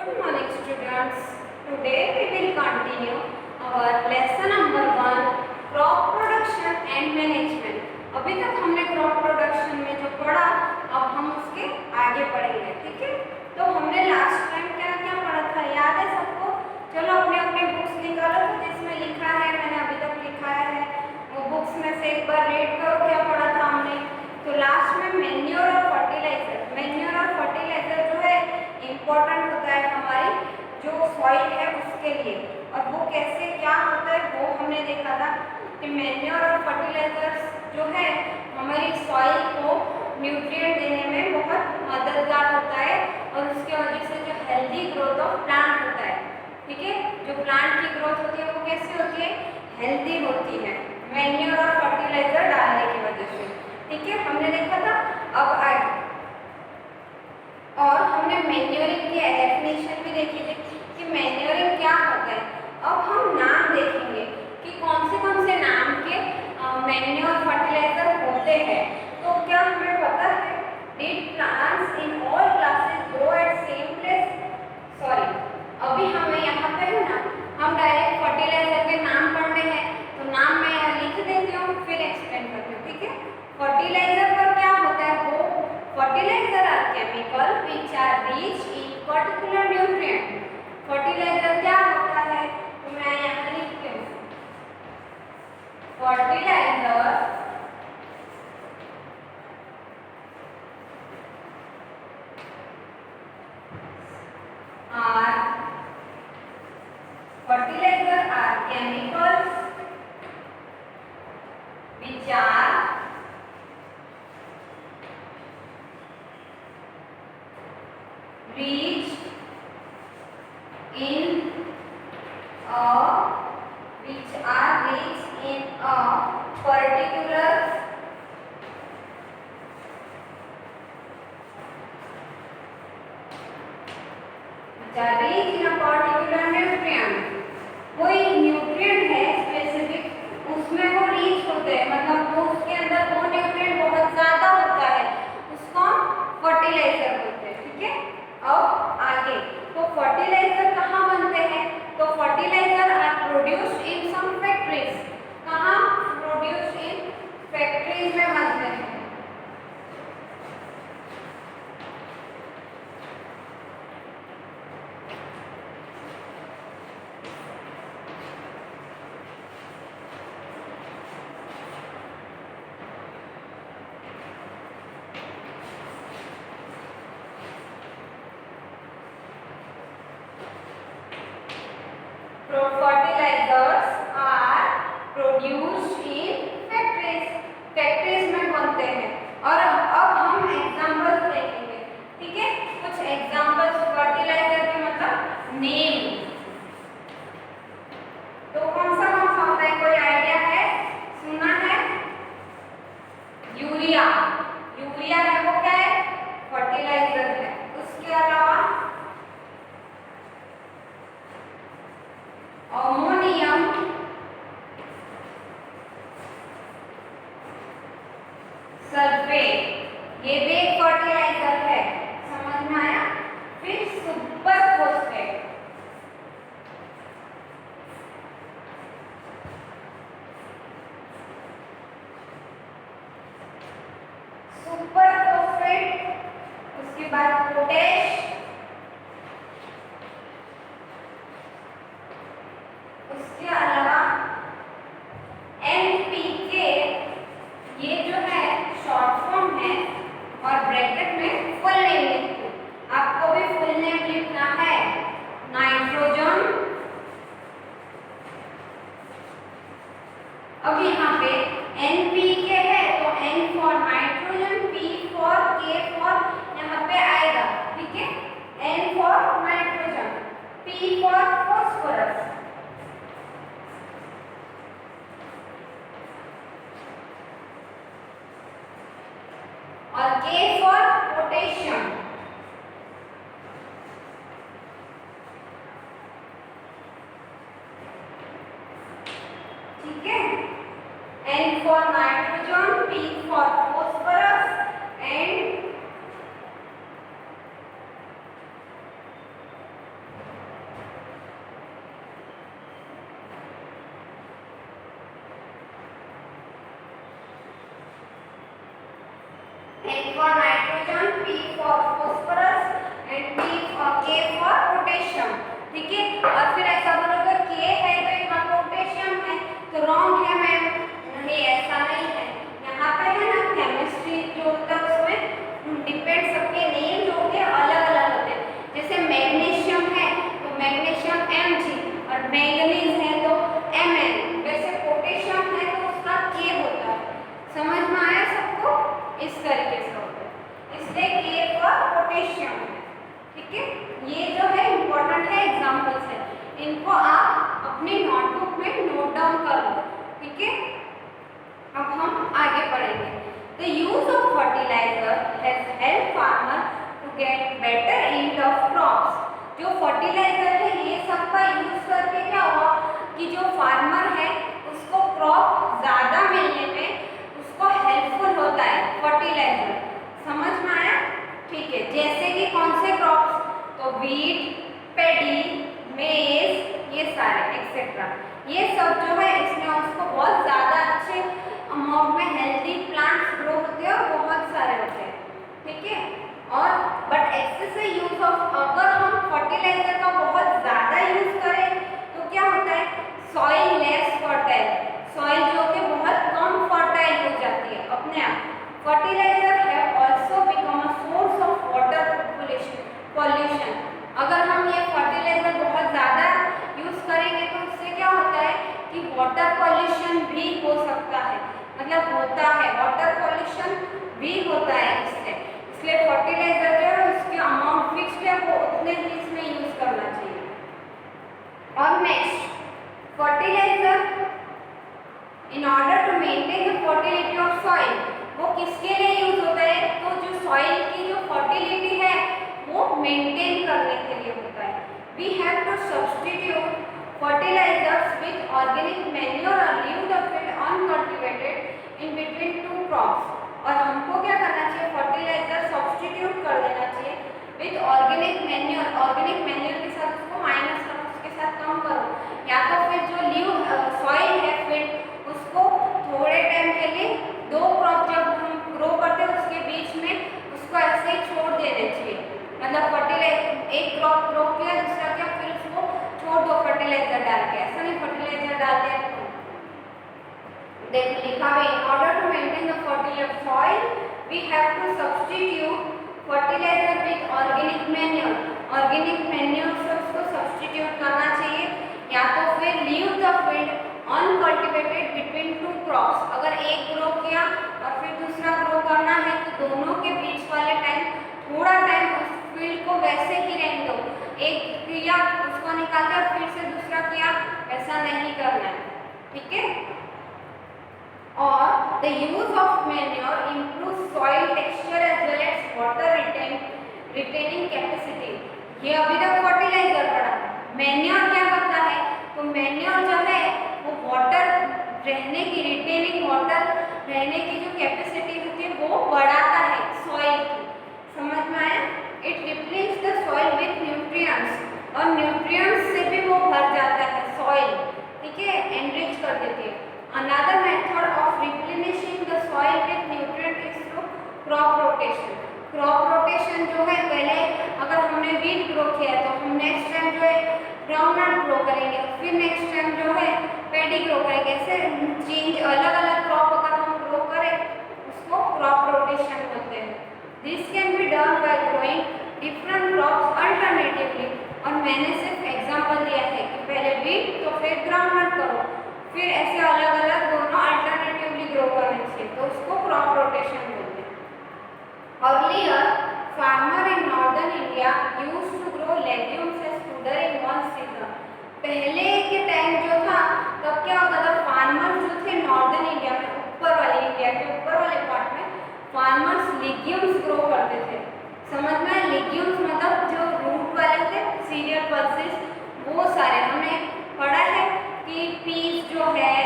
Good morning students. Today we will continue our lesson number 1 crop production and management. अभी तक हमने crop production में जो पढ़ा अब हम उसके आगे पढ़ेंगे, ठीक है। तो हमने लास्ट टाइम क्या क्या पढ़ा था याद है सबको? चलो अपने अपने बुक्स निकालो तो जिसमें लिखा है, मैंने अभी तक लिखा है वो बुक्स में से एक बार रीड करो क्या पढ़ा था हमने। तो लास्ट में मैन्योर और फर्टिलाइजर, मैन्योर और फर्टिलाइजर जो है इम्पोर्टेंट होता है हमारी जो सॉइल है उसके लिए, और वो कैसे क्या होता है वो हमने देखा था कि मैन्योर और फर्टिलाइजर्स जो है हमारी सॉइल को न्यूट्रिएंट देने में बहुत मददगार होता है और उसके वजह से जो हेल्दी ग्रोथ ऑफ प्लांट होता है, ठीक है, जो प्लांट की ग्रोथ होती है वो कैसी होती है, हेल्दी होती है मैन्योर और फर्टिलाइजर डालने की वजह से, ठीक है, हमने देखा था। अब आगे और हमने मैन्योरिंग की डेफिनेशन भी देखी थी कि मैन्योरिंग क्या होता है। अब हम नाम देखेंगे कि कौन से नाम के मैन्योर फर्टिलाइजर होते हैं। तो क्या हमें पता है did plants in all classes grow at same place? Sorry, अभी हमें यहाँ पे है ना, हम डायरेक्ट फर्टिलाइजर के नाम पढ़ने हैं तो नाम मैं यहाँ लिख देती हूँ फिर एक्सप्लेन करती हूँ, ठीक है। फर्टिलाइजर पर क्या होता है, वो fertiliser are chemical which are rich in particular nutrient. Fertiliser क्या होता है तो मैं यहाँ लिखती हूँ, fertiliser are chemicals which are rich in a particular nutrient। कोई न्यूट्रिएंट है स्पेसिफिक उसमें वो रीच होते हैं, मतलब वो उसके अंदर वो न्यूट्रिएंट बहुत ज्यादा होता है, उसको फर्टिलाइजर बोलते हैं, ठीक है। अब आगे तो फर्टिलाइजर कहाँ बनते हैं, तो fertiliser are produced in some factories. कहाँ प्रोड्यूस्ड? इन फैक्ट्रीज में बनते हैं। पोटेशियम है। ठीक है, ये जो है इम्पोर्टेंट है, एग्जाम्पल्स है, इनको आप अपने नोटबुक में नोट डाउन कर लो। ठीक है, अब हम आगे पढ़ेंगे। The use of fertiliser has help farmer to get better yield of crops. जो फर्टिलाइजर है ये सबका यूज करके क्या हुआ कि जो फार्मर है उसको क्रॉप ज्यादा मिलने में उसको हेल्पफुल होता है फर्टिलाइजर। समझ में आया? ठीक है, जैसे कि कौन से क्रॉप्स, तो वीट, पेडी, मेज, ये सारे एक्सेट्रा, ये सब जो है इसमें उसको बहुत ज्यादा अच्छे अमाउंट में हेल्दी प्लांट्स ग्रो होते हैं और बहुत सारे होते हैं। ठीक है, और बट एक्सेसिव यूज ऑफ, अगर हम फर्टिलाइजर का बहुत ज्यादा यूज करें तो क्या होता है, सॉइल लेस फर्टाइल, सॉइल जो कि बहुत कम फर्टाइल हो जाती है अपने आप। Fertiliser have also become a source of water pollution. अगर हम ये फर्टिलाइजर बहुत ज़्यादा यूज करेंगे तो इससे क्या होता है कि वाटर पॉल्यूशन भी हो सकता है, मतलब होता है, वाटर पॉल्यूशन भी होता है इससे। इसलिए फर्टिलाइजर जो है उसके अमाउंट फिक्स्ड है, वो उतने ही इसमें यूज करना चाहिए। और next, fertiliser in order to maintain the fertility of soil, वो किसके लिए यूज होता है, तो जो सॉइल की जो फर्टिलिटी है वो मेंटेन करने के लिए होता है। We have to substitute fertilisers with organic manure और leave the field uncultivated in between two crops. और हमको क्या करना चाहिए, फर्टिलाइजर सब्स्टिट्यूट कर देना चाहिए with organic manure. Organic manure के साथ उसको माइनस करो, उसके साथ कम करो, या तो फिर जो लीव सॉइल है फील्ड उसको थोड़े टाइम के लिए, दो क्रॉप जब हम ग्रो करते हैं उसके बीच में उसको ऐसे ही छोड़ देना चाहिए। मतलब फर्टिलाइजर एक क्रॉप ग्रो किया, दूसरा क्या, फिर उसको छोड़ दो फर्टिलाइजर डाल के, ऐसा नहीं फर्टिलाइजर डाल दिया। देख लिखा है, in order to maintain the fertility of soil we have to substitute fertiliser with organic manure. Organic manure से उसको सब्स्टिट्यूट करना चाहिए, या तो फिर leave the field uncultivated between two crops. अगर एक ग्रो किया और फिर दूसरा ग्रो करना है तो दोनों के बीच वाले टाइम, थोड़ा टाइम उस फील्ड को वैसे ही रहने दो, एक किया उसको निकाल दिया फिर से दूसरा किया, ऐसा नहीं करना है। ठीक है, और the use of manure improve soil texture as well as water retaining capacity. ये अभी तक फर्टिलाइजर पढ़ा, मैन्योर क्या करता है, तो मैन्योर जो है वो वाटर रहने की, रिटेनिंग वाटर रहने की जो कैपेसिटी होती है वो बढ़ाता है सॉइल की। समझ में आया? It replace the soil with nutrients, और न्यूट्रिएंट्स से भी वो भर जाता है सॉइल। ठीक है, एनरिच कर देती है। Another method of replenishing the soil with nutrient is through crop rotation. Crop rotation जो है, पहले अगर हमने वीट ग्रो किया तो हम नेक्स्ट टाइम जो है ग्राउंडनट ग्रो करेंगे, फिर नेक्स्ट टाइम जो है पेडी ग्रो करेंगे, ऐसे चेंज अलग अलग क्रॉप अगर हम ग्रो करें उसको क्रॉप रोटेशन बोलते हैं। This can be done by growing different crops alternatively. और मैंने सिर्फ एग्जांपल दिया है कि पहले वीट तो फिर ग्राउंडनट करो, फिर ऐसे अलग अलग दोनों अल्टरनेटिवली ग्रो करने चाहिए, तो उसको क्रॉप रोटेशन बोलते हैं। Earlier farmer in northern India used to grow legumes as fodder in one season. पहले के टाइम जो था तब क्या होता था, फार्मर्स जो थे नॉर्दर्न इंडिया में, ऊपर वाले इंडिया के ऊपर वाले पार्ट में फार्मर्स लेग्यूम्स ग्रो करते थे। समझ में? लेग्यूम्स मतलब जो रूट वाले थे, सीरियल पल्सेस, वो सारे हमने पढ़ा है कि पीस जो है,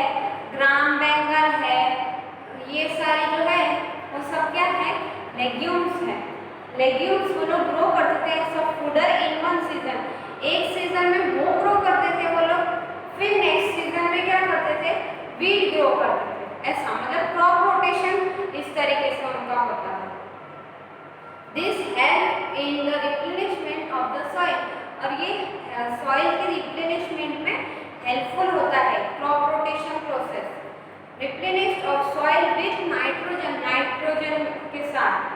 ग्राम बैंगन है, ये सारे जो है वो सब क्या है, लेग्यूम्स है। लेग्यूम्स वो लोग ग्रो करते थे सब फूडर इन वन सीजन। एक सीजन में वो ग्रो करते थे वो लोग, फिर नेक्स्ट सीजन में क्या करते थे, वीट ग्रो करते थे। ऐसा मतलब क्रॉप रोटेशन इस तरीके से उनका होता है। This help in the replenishment of the soil, और ये सॉइल के रिप्लेनिशमेंट में हेल्पफुल होता है crop rotation process. Replenish of soil with nitrogen, nitrogen के साथ।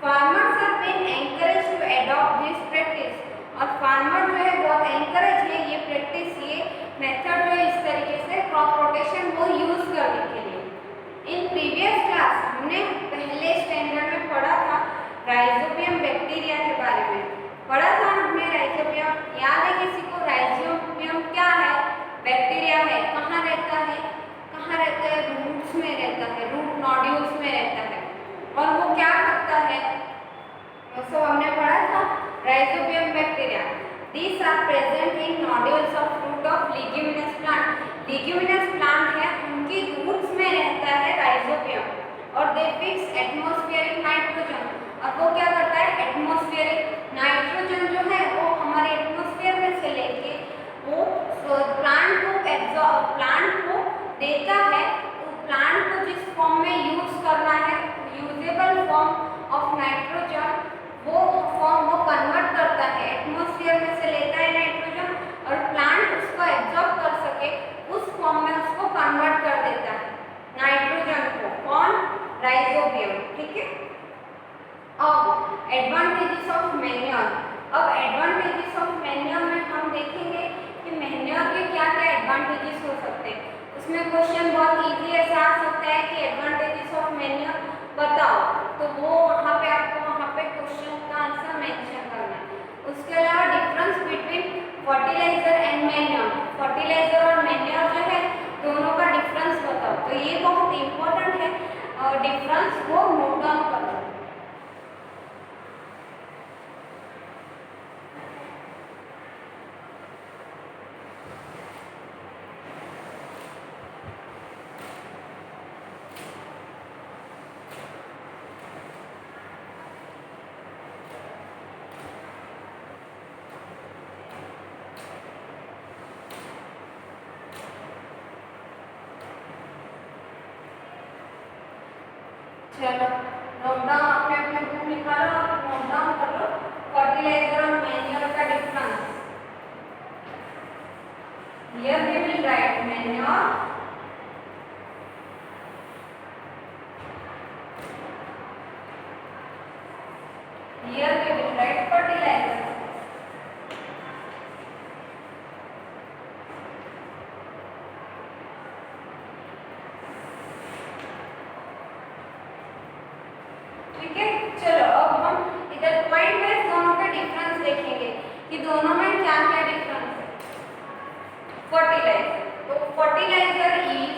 Farmers are been encourage to adopt this practice, और फार्मर जो है बहुत एनकरेज है ये प्रैक्टिस, ये मेथड जो है इस तरीके से क्रॉप रोटेशन वो यूज करने के लिए। इन प्रीवियस क्लास हमने पहले स्टैंडर्ड में पढ़ा था राइजोबियम बैक्टीरिया के याद है किसी को? राइजोबियम क्या है? बैक्टीरिया है। कहाँ रहता है? कहाँ रहता है? रूट्स में रहता है, रूट नोड्यूल्स में रहता है। और वो क्या करता है? तो हमने पढ़ा था rhizobium bacteria. These are present in nodules of root of leguminous plant. Leguminous plant है, उनकी रूट्स में रहता है राइजोबियम और दे फिक्स एटमॉस्फेरिक नाइट्रोजन। और वो क्या करता है? एटमॉस्फेरिक नाइट्रोजन जो है वो हमारे एटमॉस्फेयर में से लेके वो प्लांट को देता है। प्लांट को जिस फॉर्म में यूज करना है, यूजेबल फॉर्म ऑफ नाइट्रोजन, वो फॉर्म वो कन्वर्ट करता है, एटमॉस्फेयर में से लेता है नाइट्रोजन और प्लांट उसको एब्जॉर्ब कर सके उस फॉर्म में उसको कन्वर्ट कर देता है नाइट्रोजन को। कौन? राइजोबियम। ठीक है। अब एडवांटेजेस ऑफ मैन्योर। अब एडवांटेजेस ऑफ मैन्योर में हम देखेंगे कि मैन्योर के क्या क्या एडवांटेजेस हो सकते हैं। उसमें क्वेश्चन बहुत इजी ऐसा आ सकता है कि एडवांटेजेस ऑफ मैन्योर बताओ, तो वो वहाँ पे आपको वहाँ पे क्वेश्चन का आंसर मेंशन करना है। उसके अलावा difference between fertiliser and manure, fertiliser और मैन्योर जो है दोनों का डिफरेंस बताओ। तो ये बहुत इंपॉर्टेंट है और डिफरेंस वो नोट डाउन करो। चलो नोट डाउन, आपने अपने बुक निकालो और नोट डाउन कर लो फर्टिलाइजर और मैन्योर का difference. Here we will write manure, here we will write fertiliser. ठीक है। चलो अब हम इधर पॉइंट वाइज दोनों के डिफरेंस देखेंगे कि दोनों में क्या क्या डिफरेंस है। फर्टिलाइजर, तो फर्टिलाइजर इज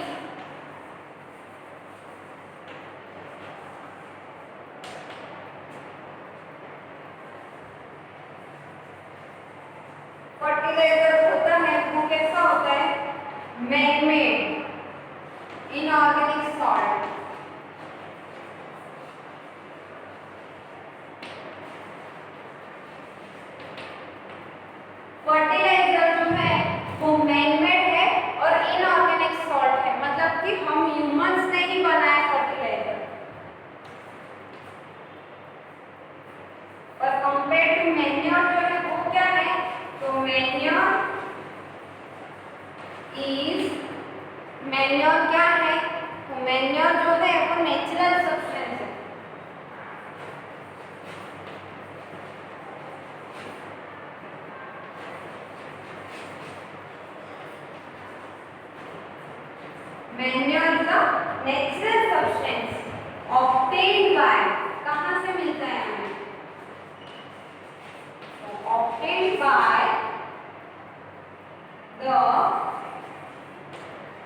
फर्टिलाइजर होता है वो कैसा होता है? Man made inorganic salt. Fertiliser जो है वो मैनमेड है और इनऑर्गेनिक सॉल्ट है, मतलब कि हम ह्यूमंस ने ही बनाया फर्टिलाइजर। और कंपेयर टू मैन्योर जो है वो क्या है? तो मैन्योर क्या है? तो मैन्योर जो है वो नेचुरल सब्सटेंस है। Manure is a natural substance obtained by, कहाँ से मिलता है हमें? Obtained by the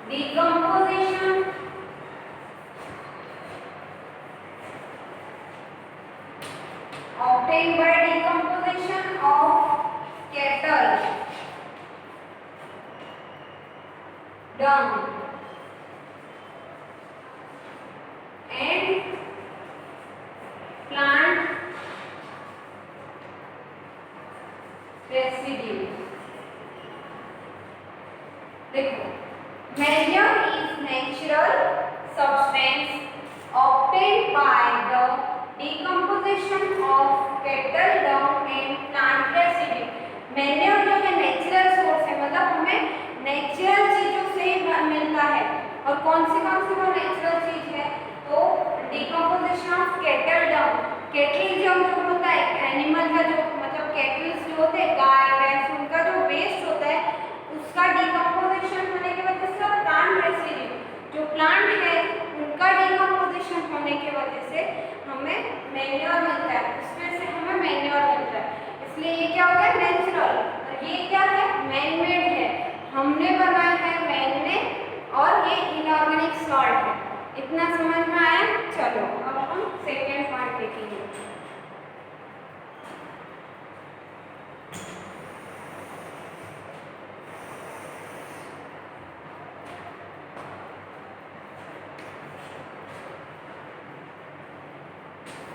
decomposition of cattle dung and plant residue। देखो, manure is natural substance obtained by the decomposition of cattle dung and plant residue। Manure जो है natural source है, मतलब हमें नेचुरल चीजों से मिलता है। और कौन सी वो नेचुरल चीज है? तो decomposition of cattle Dang. Cattle डंग जो होता है एनिमल का, जो मतलब कैटल्स जो होते हैं गाय भैंस, उनका जो वेस्ट होता है उसका डिकम्पोजिशन होने की वजह से, प्लांट रेसिड्यू जो प्लांट है उनका डिकम्पोजिशन होने की वजह से हमें मैन्योर मिलता है, उसमें से हमें मैन्योर मिलता है। इसलिए ये क्या हो गया? नेचुरल। चलो अब हम सेकेंड पार्ट देखेंगे।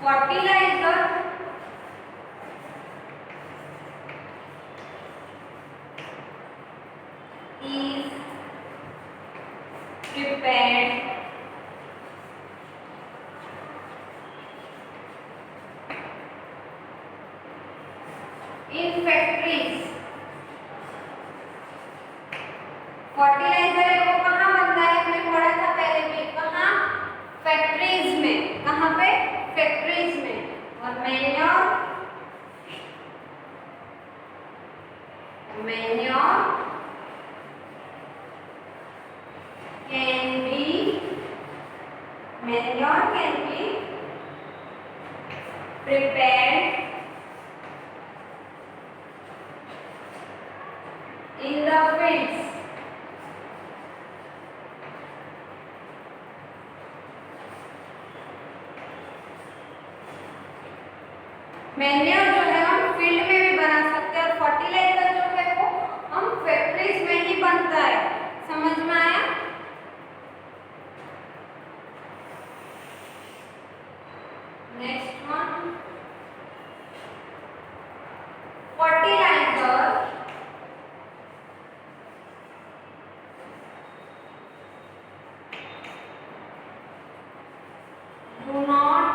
Fertiliser is prepared in factories। Fertiliser है वो कहाँ बनता है, हमने पढ़ा था पहले भी, कहाँ, फैक्ट्रीज में। कहाँ पे, फैक्ट्रीज में। और manure can be prepared in the fields। Manure जो है हम फील्ड में भी बना सकते हैं, और फर्टिलाइजर जो है वो हम फैक्ट्रीज में ही बनता है। समझ में आया? Next one, fertiliser do not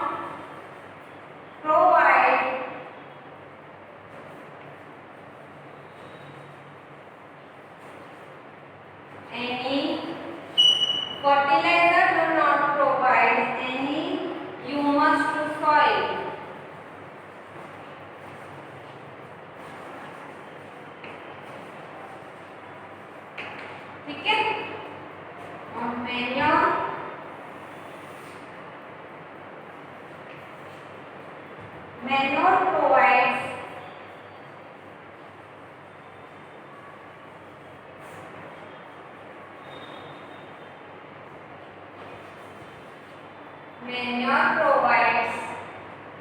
provide any fertilizer do not provide any humus to soil। ठीक है। और manure provides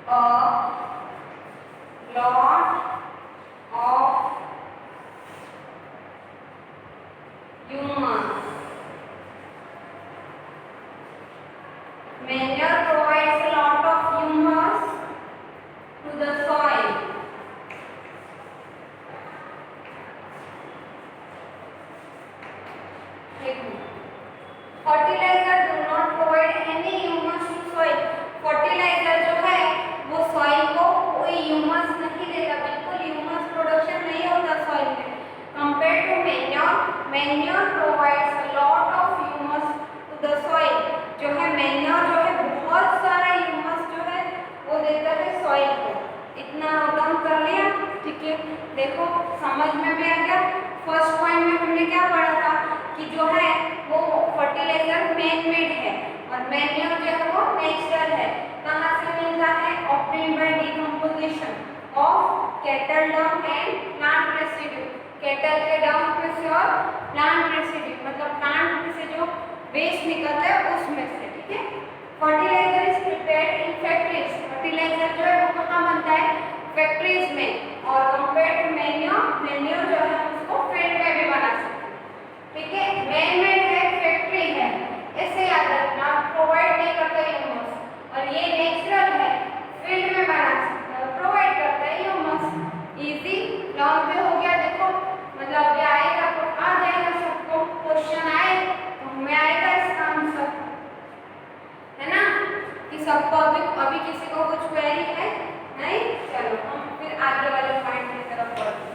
a lot of humus। Manure provides a lot of humus to the soil। Fertiliser do not provide any humus to soil. Fertiliser जो है वो soil को कोई humus नहीं देता, बिल्कुल ह्यूमस प्रोडक्शन नहीं होता सॉइल में। Compare to manure, manure provides a lot of humus to the soil. जो है मैन्योर जो है बहुत सारा ह्यूमस जो है वो देता है सॉइल को। इतना नोट कर लिया? ठीक है, देखो समझ में भी आ गया। फर्स्ट पॉइंट में हमने क्या पढ़ा था कि जो है वो फर्टिलाइजर मैन मेड है, और मैन्योर जो है वो नेचुरल है। कहाँ से मिलता है? Obtained by decomposition of cattle Dang and plant residue. Cattle के डंग में से और प्लांट रेसिड्यू मतलब प्लांट में से जो वेस्ट निकलता है उसमें से। ठीक है। Fertiliser is prepared in factories. Fertiliser जो है वो कहाँ बनता है? फैक्ट्रीज में। और कंपेयर टू मैन्योर, मैन्योर जो है उसको फील्ड में भी बना सकते हैं। ठीक है। मैन मेड है, फैक्ट्री है, ऐसे याद रखना। प्रोवाइड नहीं करता ह्यूमस, और ये नेचुरल है, फील्ड में बना सकते हैं, प्रोवाइड करता है ह्यूमस। इजी लॉन्ग पे हो गया। देखो मतलब ये आएगा तो आ जाएगा, सबको क्वेश्चन आए तो हमें आएगा इसका आंसर, है ना? कि सबको अभी किसी को कुछ क्वेरी है नहीं? चलो हम फिर आगे वाले पॉइंट की तरफ बढ़ते हैं।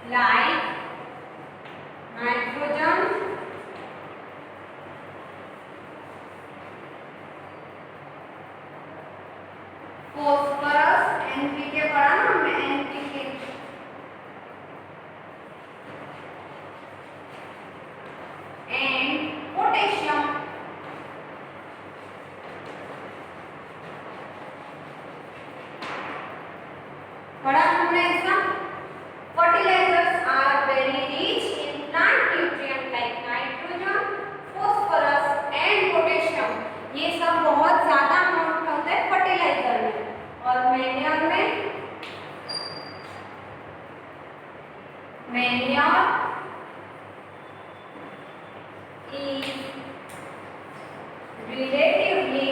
like nitrogen, phosphorus, NPK पढ़ा ना हमने, NPK and potassium। पढ़ा हमने ऐसा। Fertilizers are very rich in plant nutrients like nitrogen, phosphorus and potassium। ये सब बहुत ज्यादा अमाउंट में होता है फर्टिलाइजर में। और मैन्योर में, manure is relatively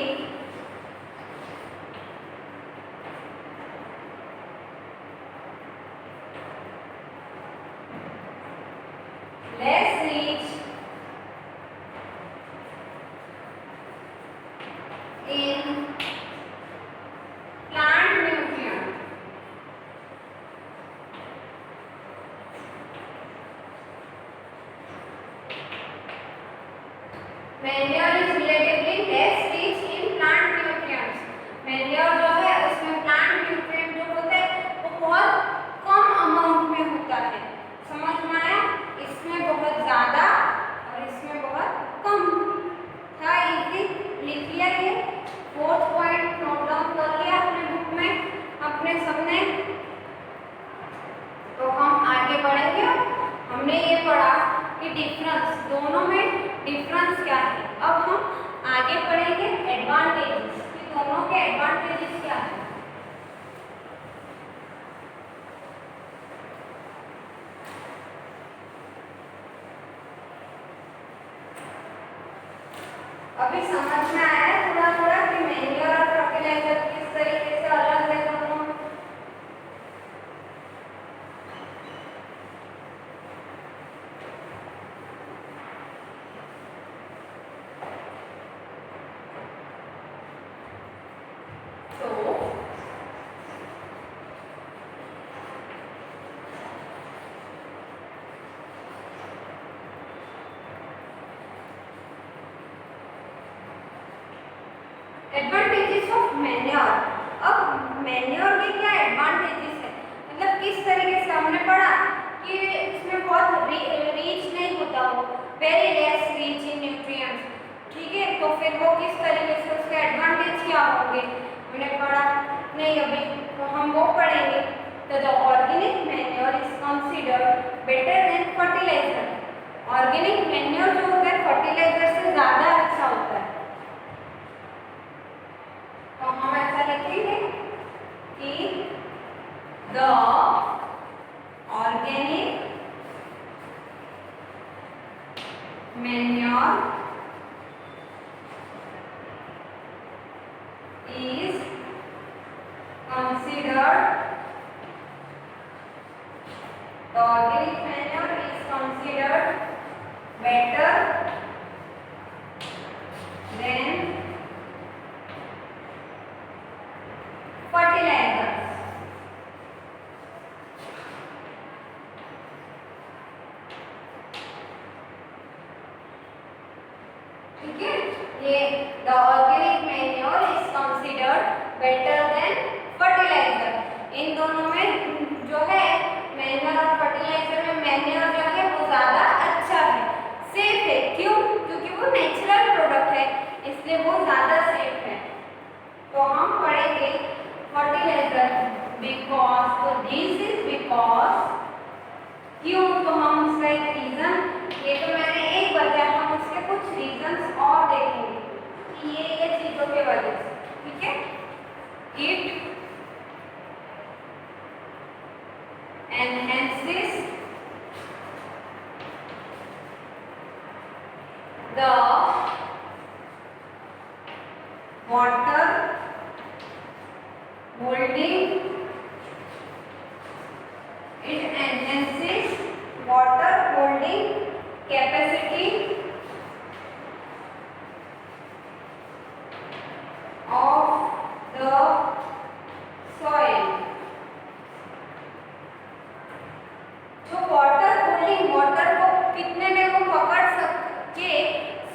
less rich in plant nutrients। Manure is relatively less rich in plant nutrients। Manure जो है उसमें plant nutrient जो होते हैं वो बहुत कम अमाउंट में होता है। समझ में आया? इसमें बहुत ज्यादा और इसमें बहुत कम था। इजी लिख लिया ये। 4th पॉइंट नोट डाउन कर लिया अपने बुक में अपने सबने। तो हम आगे बढ़ेंगे। हमने ये पढ़ा कि डिफरेंस, दोनों में डिफरेंस क्या है। अब हम आगे पढ़ेंगे एडवांटेजेस कि दोनों के एडवांटेजेस क्या है। अभी समझ में आया थोड़ा थोड़ा कि मैन्योर और फर्टिलाइजर किस तरीके से अलग है दोनों। Advantages of manure. अब मैन्योर के क्या एडवांटेजेस है, मतलब किस तरीके से हमने पढ़ा कि इसमें बहुत रीच नहीं होता, वो वेरी लेस रीच इन न्यूट्रिएंट्स। ठीक है, तो फिर वो किस तरीके से उसके एडवांटेज क्या होंगे हमने पढ़ा नहीं अभी, तो हम वो पढ़ेंगे। तो the organic manure is considered better than fertiliser. Organic manure जो होता है फर्टिलाइजर से ज़्यादा अच्छा होता है। तो हम ऐसा लिखेंगे कि the organic manure is considered, the organic manure is considered better than fertilizers। ठीक है, ये the organic manure is considered better than fertilizer। इन दोनों में जो है मैन्योर और फर्टिलाइजर में मैन्योर जो है वो ज्यादा अच्छा है, सेफ है। क्यों? क्योंकि वो नेचुरल प्रोडक्ट है, इसलिए वो ज्यादा सेफ है। तो हम पढ़ेंगे फर्टिलाइजर बिकॉज, तो दिस इज बिकॉज, क्यों? तो हम उसका एक रीजन, ये तो मैंने एक बताया, हम उसके कुछ रीजंस और देखेंगे कि ये चीजों के वजह से। ठीक है, it enhances the water holding, it enhances water holding capacity of the soil। जो वाटर होल्डिंग, वाटर को कितने टाइम को पकड़ सके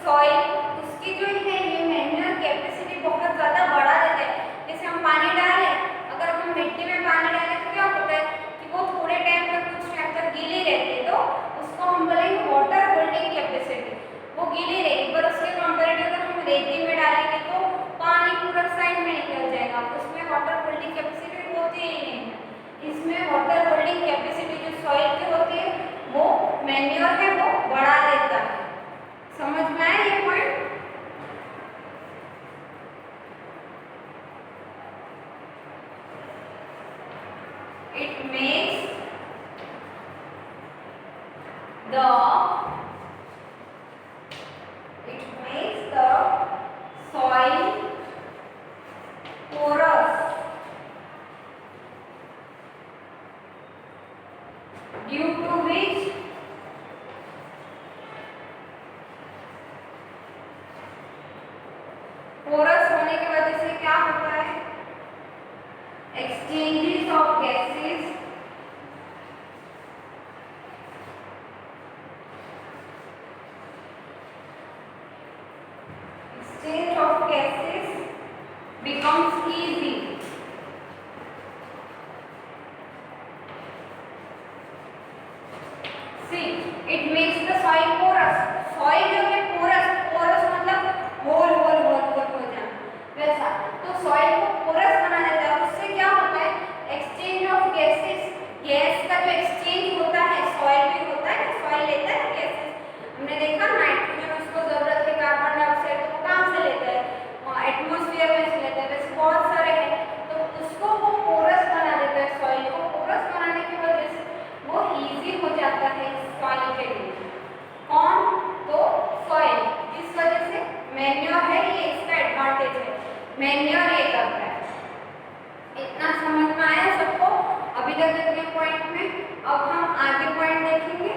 सॉइल, उसकी जो है ये मैन्योर कैपेसिटी बहुत ज़्यादा बढ़ा देता है। जैसे हम पानी डालें, अगर हम मिट्टी में पानी डालें तो क्या होता है कि वो थोड़े टाइम तक, कुछ टाइम तक गीली रहती है, तो उसको हम बोलेंगे वाटर होल्डिंग कैपेसिटी, वो गीली रहेगी। पर उसके कंपेरेटिव अगर हम रेती में डालेंगे तो पानी पूरा साइड में निकल जाएगा, उसमें वाटर होल्डिंग कैपेसिटी होती ही नहीं है। इसमें वाटर होल्डिंग कैपेसिटी जो सॉइल की होती है वो मैन्योर है वो बढ़ा देता है। समझ में आया ये point? It makes the soil porous due to which porous होने की वजह से क्या होता है, exchanges of gases becomes easy. See, it makes the soil porous. Soil जो है porous, porous मतलब होल होल होल होल हो जाना, वैसा। तो soil को porous बना देता है। उससे क्या होता है, exchange of gases, गैस का जो exchange होता है, soil में होता है, soil लेता है gases। हमने देखा नाइट्रोजन उसको जरूरत है, कार्बन डाइऑक्साइड तो कहाँ से लेता है, एटमॉस्फेयर में से लेता है, वैसे बहुत सारे हैं। तो उसको वो पोरस बना देता है, सॉइल को पोरस बनाने की वजह से वो इजी हो जाता है सॉइल के लिए। कौन? तो सॉइल, इस वजह से मैन्योर है, ये इसका एडवांटेज है, मैन्योर ये करता है। इतना समझ में आया सबको अभी तक इतने पॉइंट में? अब हम आगे पॉइंट देखेंगे।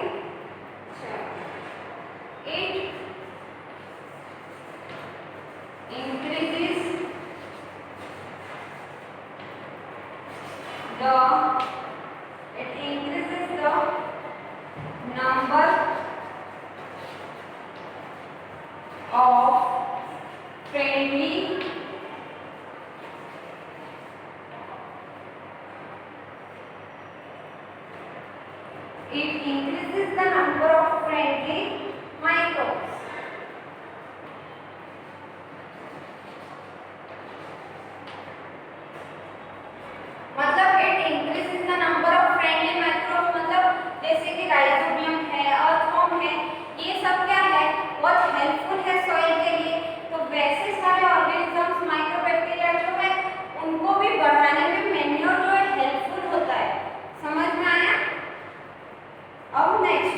It increases the number of friendly microbes. मतलब it increases the number of friendly microbes, मतलब जैसे कि राइजोबियम है, अर्थवर्म है, ये सब क्या है, बहुत हेल्पफुल है सॉइल के लिए। तो वैसे सारे ऑर्गेनिजम्स, माइक्रोबैक्टीरिया जो है, उनको भी बढ़ाने में मैन्योर जो है हेल्पफुल होता है। समझ में आया? अब next,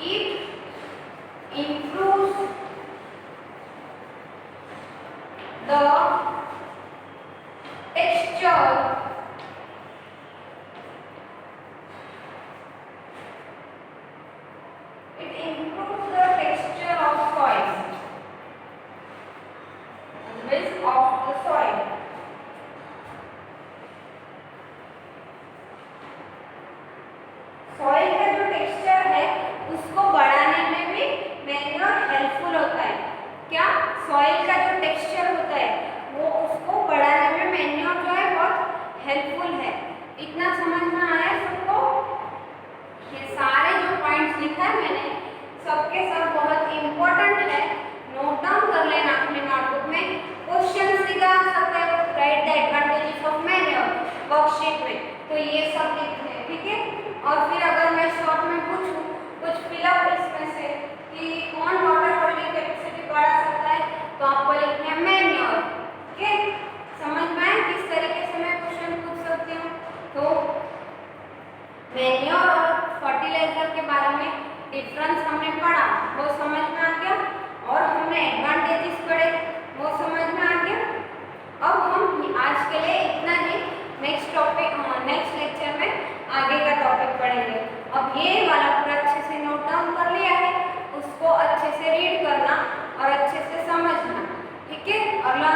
it improves the texture of soil, of the soil. Soil का जो टेक्सचर है उसको बढ़ाने में भी मैन्योर हेल्पफुल होता है। क्या? सॉइल का जो टेक्सचर होता है वो उसको बढ़ाने में मैन्योर जो है बहुत हेल्पफुल है। इतना समझ में आया सबको? ये सारे जो पॉइंट्स लिखा है मैंने, सबके सब बहुत इंपॉर्टेंट है, नोट डाउन कर लेना अपने नोटबुक में। क्वेश्चन सीधा आ सकता है, right the advantages of manure worksheet में, तो ये सब लिखते हैं, ठीक है। और फिर अगर मैं शॉर्ट में पूछूं कुछ फिलअप इसमें से कि कौन वाटर होल्डिंग कैपेसिटी बढ़ा सकता है, तो आपको लिखना है मैन्योर। ठीक है, समझ में आया किस तरीके से मैं क्वेश्चन पूछ सकती हूँ? तो मैन्योर और फर्टिलाइजर के बारे में डिफरेंस हमने पढ़ा, वो समझ में आ गया, और हमने एडवांटेजेस पढ़े, वो समझ में आ गया। अब हम आज के लिए इतना ही, नेक्स्ट लेक्चर में आगे का टॉपिक पढ़ेंगे। अब ये वाला पूरा अच्छे से नोट डाउन कर लिया है, उसको अच्छे से रीड करना और अच्छे से समझना, ठीक है। अगला